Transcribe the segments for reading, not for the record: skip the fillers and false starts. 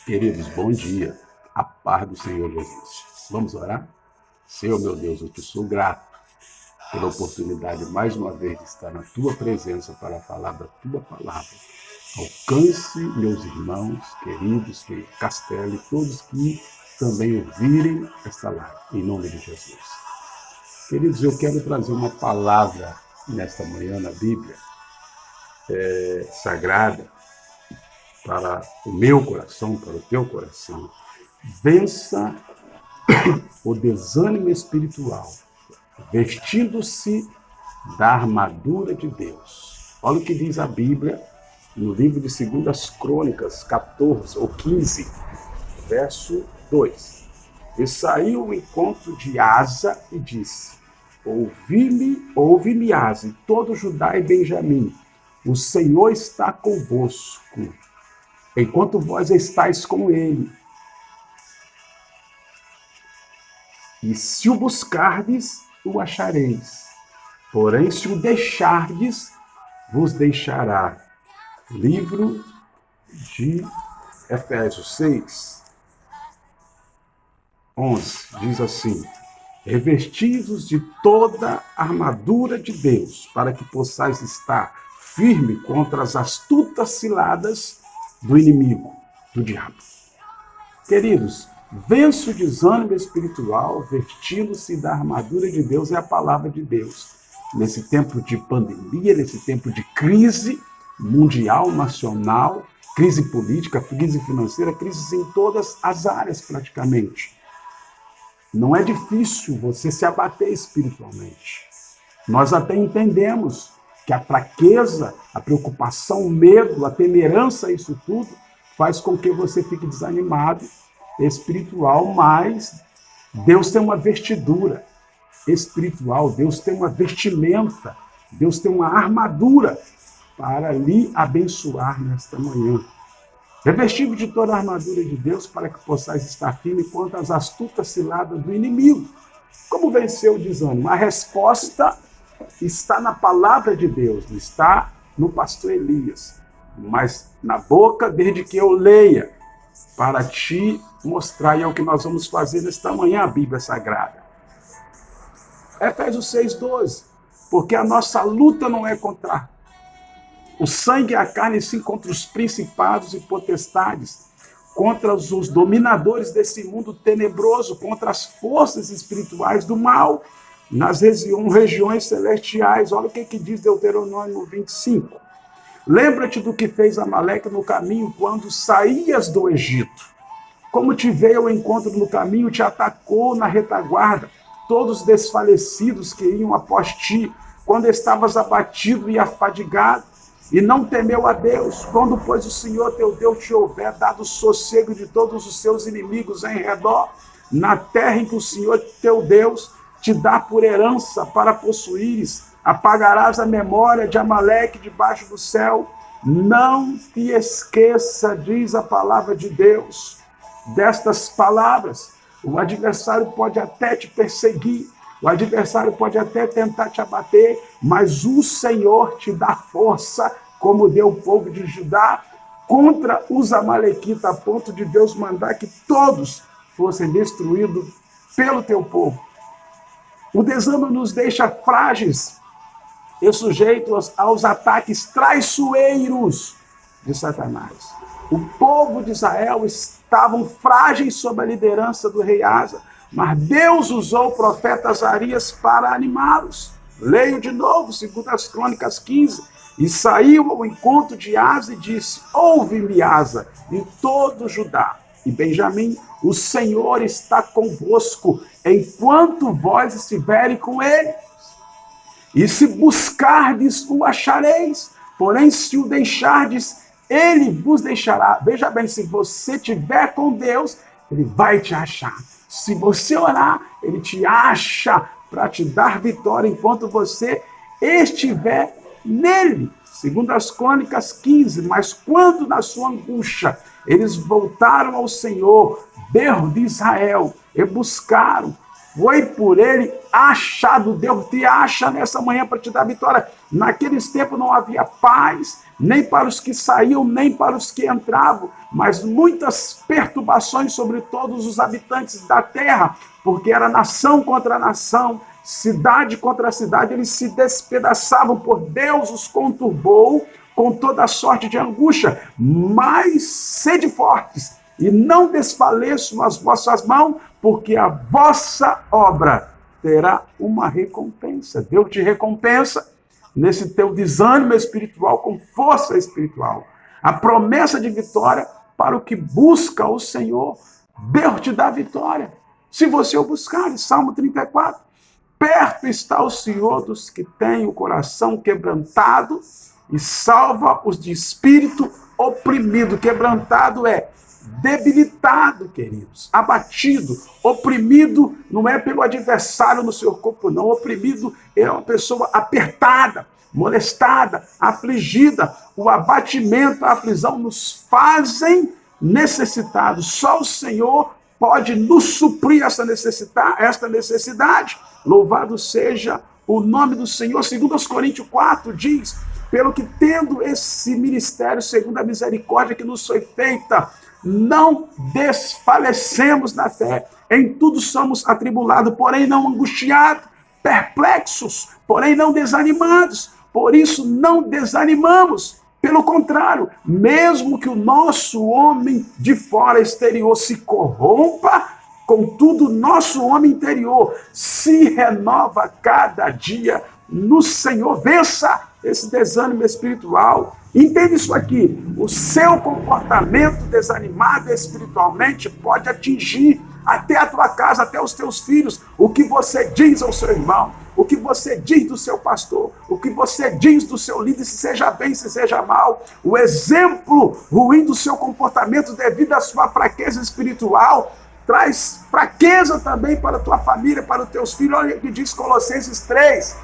Queridos, bom dia. A paz do Senhor Jesus. Vamos orar? Senhor, meu Deus, eu te sou grato pela oportunidade, mais uma vez, de estar na tua presença para falar da tua palavra. Alcance meus irmãos, queridos, que Castelo e todos que também ouvirem esta live, em nome de Jesus. Queridos, eu quero trazer uma palavra nesta manhã na Bíblia sagrada, para o meu coração, para o teu coração. Vença o desânimo espiritual, vestindo-se da armadura de Deus. Olha o que diz a Bíblia no livro de 2 Crônicas, 14 ou 15, verso 2. E saiu ao encontro de Asa e disse: ouve-me, Asa, e todo Judá e Benjamim, o Senhor está convosco, enquanto vós estáis com ele. E se o buscardes, o achareis. Porém, se o deixardes, vos deixará. Livro de Efésios 6, 11, diz assim: revesti-vos de toda a armadura de Deus, para que possais estar firme contra as astutas ciladas do inimigo, do diabo. Queridos, vence o desânimo espiritual, vestindo-se da armadura de Deus, é a palavra de Deus. Nesse tempo de pandemia, nesse tempo de crise mundial, nacional, crise política, crise financeira, crises em todas as áreas praticamente. Não é difícil você se abater espiritualmente. Nós até entendemos que a fraqueza, a preocupação, o medo, a temerança, isso tudo, faz com que você fique desanimado espiritual, mas Deus tem uma vestidura espiritual, Deus tem uma vestimenta, Deus tem uma armadura para lhe abençoar nesta manhã. Revesti-vos de toda a armadura de Deus para que possais estar firme contra as astutas ciladas do inimigo. Como vencer o desânimo? A resposta está na palavra de Deus, não está no pastor Elias, mas na boca desde que eu leia, para te mostrar, e é o que nós vamos fazer nesta manhã, a Bíblia Sagrada. Efésios 6,12, porque a nossa luta não é contra o sangue e a carne, sim contra os principados e potestades, contra os dominadores desse mundo tenebroso, contra as forças espirituais do mal, nas regiões celestiais. Olha o que diz Deuteronômio 25. Lembra-te do que fez Amaleque no caminho quando saías do Egito. Como te veio ao encontro no caminho, te atacou na retaguarda, todos desfalecidos que iam após ti, quando estavas abatido e afadigado, e não temeu a Deus. Quando, pois, o Senhor teu Deus te houver dado sossego de todos os seus inimigos em redor, na terra em que o Senhor teu Deus te dá por herança para possuires, apagarás a memória de Amaleque debaixo do céu. Não te esqueça, diz a palavra de Deus, destas palavras. O adversário pode até te perseguir, o adversário pode até tentar te abater, mas o Senhor te dá força, como deu o povo de Judá contra os amalequitas, a ponto de Deus mandar que todos fossem destruídos pelo teu povo. O desânimo nos deixa frágeis e sujeitos aos ataques traiçoeiros de Satanás. O povo de Israel estavam frágeis sob a liderança do rei Asa, mas Deus usou o profeta Azarias para animá-los. Leio de novo, 2 Crônicas 15. E saiu ao encontro de Asa e disse: ouve-me, Asa, e todo Judá e Benjamim, o Senhor está convosco, enquanto vós estiverem com ele. E se buscardes, o achareis. Porém, se o deixardes, ele vos deixará. Veja bem, se você estiver com Deus, ele vai te achar. Se você orar, ele te acha para te dar vitória enquanto você estiver nele. 2 Crônicas 15. Mas quando na sua angústia eles voltaram ao Senhor, Deus de Israel, e buscaram, foi por ele achado. Deus te acha nessa manhã para te dar vitória. Naqueles tempos não havia paz, nem para os que saíam, nem para os que entravam, mas muitas perturbações sobre todos os habitantes da terra, porque era nação contra nação, cidade contra cidade, eles se despedaçavam, por Deus os conturbou com toda sorte de angústia. Mas sede fortes e não desfaleçam as vossas mãos, porque a vossa obra terá uma recompensa. Deus te recompensa nesse teu desânimo espiritual com força espiritual. A promessa de vitória para o que busca o Senhor. Deus te dá vitória se você o buscar. Salmo 34. Perto está o Senhor dos que têm o coração quebrantado e salva os de espírito oprimido. Quebrantado é debilitado, queridos, abatido. Oprimido não é pelo adversário no seu corpo, não. Oprimido é uma pessoa apertada, molestada, afligida. O abatimento, a aflição nos fazem necessitados. Só o Senhor pode nos suprir esta necessidade. Louvado seja o nome do Senhor. 2 Coríntios 4 diz: pelo que tendo esse ministério, segundo a misericórdia que nos foi feita, não desfalecemos na fé. Em tudo somos atribulados, porém não angustiados, perplexos, porém não desanimados. Por isso não desanimamos. Pelo contrário, mesmo que o nosso homem de fora, exterior, se corrompa, contudo, o nosso homem interior se renova cada dia no Senhor. Vença esse desânimo espiritual. Entende isso aqui? O seu comportamento desanimado espiritualmente pode atingir até a tua casa, até os teus filhos. O que você diz ao seu irmão, o que você diz do seu pastor, o que você diz do seu líder, se seja bem, se seja mal. O exemplo ruim do seu comportamento devido à sua fraqueza espiritual traz fraqueza também para a tua família, para os teus filhos. Olha o que diz Colossenses 3,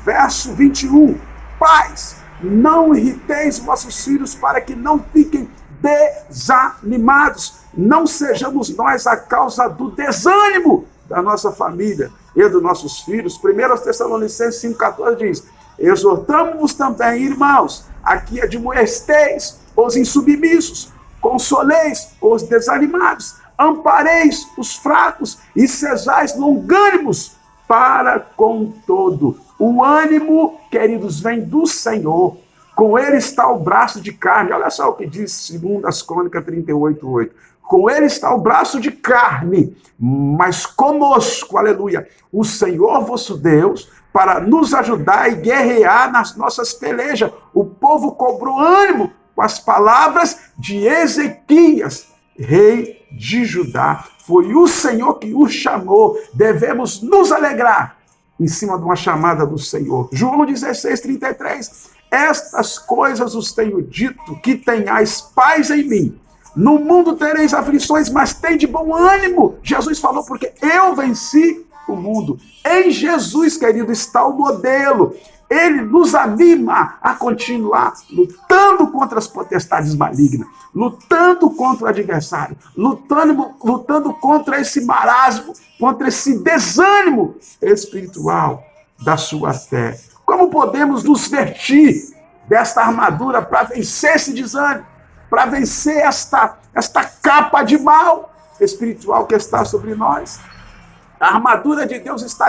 verso 21. Pais, não irriteis vossos filhos para que não fiquem desanimados. Não sejamos nós a causa do desânimo da nossa família e dos nossos filhos. 1 Tessalonicenses 5,14 diz: exortamos-vos também, irmãos, a que admoesteis os insubmissos, consoleis os desanimados, ampareis os fracos e sejais longânimos para com todo. O ânimo, queridos, vem do Senhor. Com ele está o braço de carne. Olha só o que diz 2 Crônicas 38:8. Com ele está o braço de carne, mas conosco, aleluia, o Senhor vosso Deus, para nos ajudar e guerrear nas nossas pelejas. O povo cobrou ânimo com as palavras de Ezequias, rei de Judá. Foi o Senhor que o chamou. Devemos nos alegrar em cima de uma chamada do Senhor. João 16:33. Estas coisas os tenho dito, que tenhais paz em mim. No mundo tereis aflições, mas tende bom ânimo. Jesus falou, porque eu venci o mundo. Em Jesus, querido, está o modelo. Ele nos anima a continuar lutando contra as potestades malignas, lutando contra o adversário, lutando contra esse marasmo, contra esse desânimo espiritual da sua fé. Como podemos nos vestir desta armadura para vencer esse desânimo, para vencer esta capa de mal espiritual que está sobre nós? A armadura de Deus está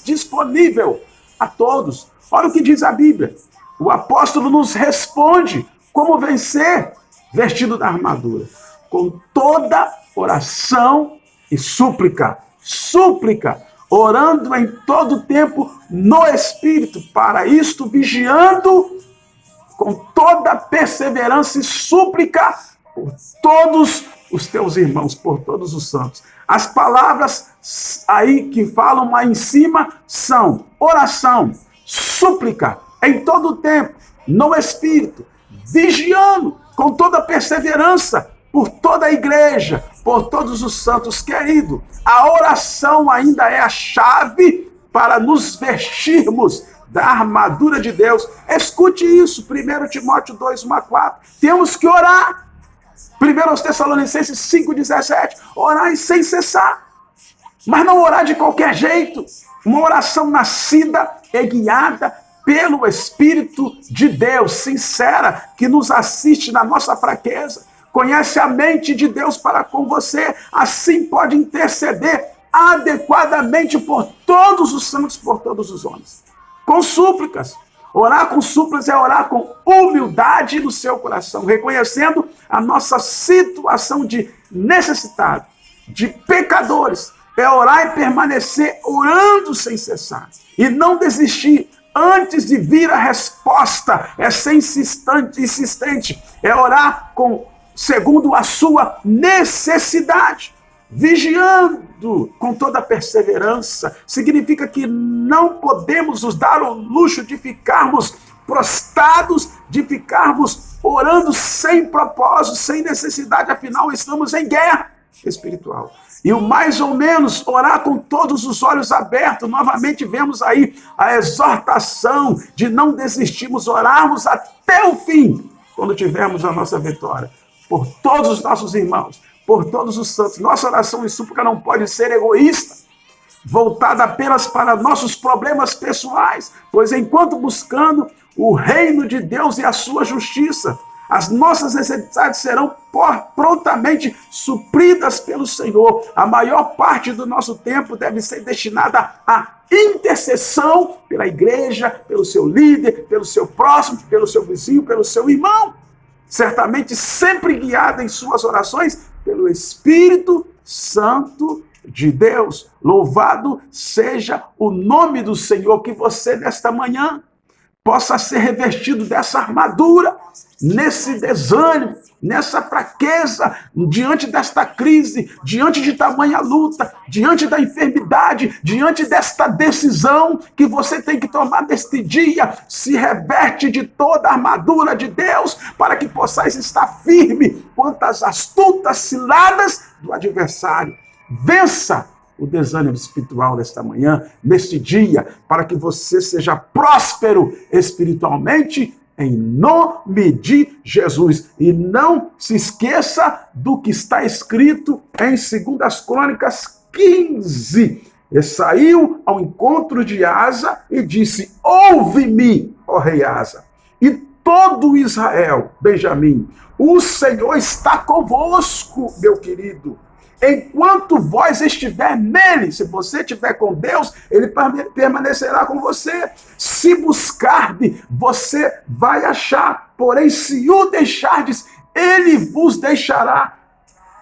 disponível a todos. Olha o que diz a Bíblia. O apóstolo nos responde como vencer vestido da armadura. Com toda oração e súplica. Súplica. Orando em todo tempo no Espírito. Para isto vigiando com toda perseverança e súplica por todos os teus irmãos, por todos os santos. As palavras aí que falam lá em cima são oração, súplica, em todo o tempo, no Espírito, vigiando com toda perseverança por toda a igreja, por todos os santos. Querido, a oração ainda é a chave para nos vestirmos da armadura de Deus. Escute isso, 1 Timóteo 2:1-4. Temos que orar. 1 Tessalonicenses 5:17. Orai sem cessar. Mas não orar de qualquer jeito. Uma oração nascida e guiada pelo Espírito de Deus, sincera, que nos assiste na nossa fraqueza, conhece a mente de Deus para com você, assim pode interceder adequadamente por todos os santos, por todos os homens. Com súplicas. Orar com súplicas é orar com humildade no seu coração, reconhecendo a nossa situação de necessitado, de pecadores. É orar e permanecer orando sem cessar. E não desistir antes de vir a resposta. É ser insistente. É orar segundo a sua necessidade. Vigiando com toda perseverança. Significa que não podemos nos dar o luxo de ficarmos prostrados, de ficarmos orando sem propósito, sem necessidade. Afinal, estamos em guerra espiritual. E o mais ou menos orar com todos os olhos abertos. Novamente vemos aí a exortação de não desistirmos, orarmos até o fim, quando tivermos a nossa vitória. Por todos os nossos irmãos, por todos os santos. Nossa oração e súplica não pode ser egoísta, voltada apenas para nossos problemas pessoais, pois enquanto buscando o reino de Deus e a sua justiça, as nossas necessidades serão prontamente supridas pelo Senhor. A maior parte do nosso tempo deve ser destinada à intercessão pela igreja, pelo seu líder, pelo seu próximo, pelo seu vizinho, pelo seu irmão. Certamente sempre guiada em suas orações pelo Espírito Santo de Deus. Louvado seja o nome do Senhor, que você nesta manhã possa ser revestido dessa armadura, nesse desânimo, nessa fraqueza, diante desta crise, diante de tamanha luta, diante da enfermidade, diante desta decisão que você tem que tomar neste dia. Se reveste de toda a armadura de Deus, para que possais estar firme contra as astutas ciladas do adversário. Vença o desânimo espiritual desta manhã, neste dia, para que você seja próspero espiritualmente, em nome de Jesus. E não se esqueça do que está escrito em 2 Crônicas 15. E saiu ao encontro de Asa e disse: ouve-me, ó rei Asa, e todo Israel, Benjamim, o Senhor está convosco, meu querido. Enquanto vós estiver nele, se você estiver com Deus, ele permanecerá com você. Se buscarde, você vai achar. Porém, se o deixardes, ele vos deixará.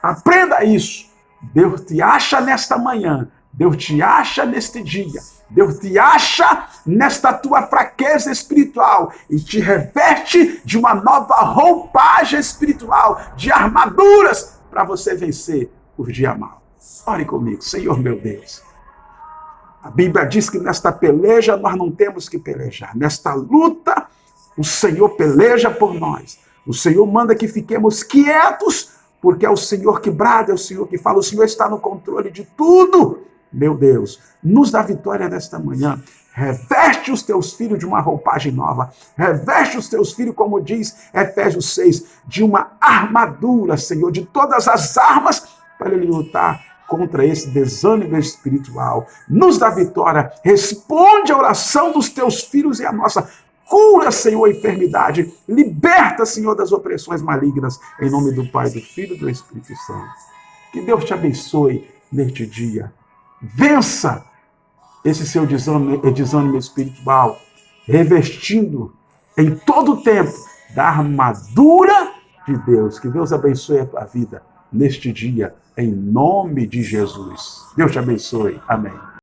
Aprenda isso. Deus te acha nesta manhã. Deus te acha neste dia. Deus te acha nesta tua fraqueza espiritual e te reveste de uma nova roupagem espiritual, de armaduras para você vencer o dia mal. Ore comigo. Senhor meu Deus, a Bíblia diz que nesta peleja nós não temos que pelejar. Nesta luta, o Senhor peleja por nós. O Senhor manda que fiquemos quietos, porque é o Senhor que brada, é o Senhor que fala. O Senhor está no controle de tudo. Meu Deus, nos dá vitória nesta manhã. Reveste os teus filhos de uma roupagem nova. Reveste os teus filhos, como diz Efésios 6, de uma armadura, Senhor, de todas as armas para ele lutar contra esse desânimo espiritual. Nos dá vitória. Responde a oração dos teus filhos e a nossa. Cura, Senhor, a enfermidade. Liberta, Senhor, das opressões malignas. Em nome do Pai, do Filho e do Espírito Santo. Que Deus te abençoe neste dia. Vença esse seu desânimo espiritual, revestindo em todo o tempo da armadura de Deus. Que Deus abençoe a tua vida neste dia, em nome de Jesus. Deus te abençoe. Amém.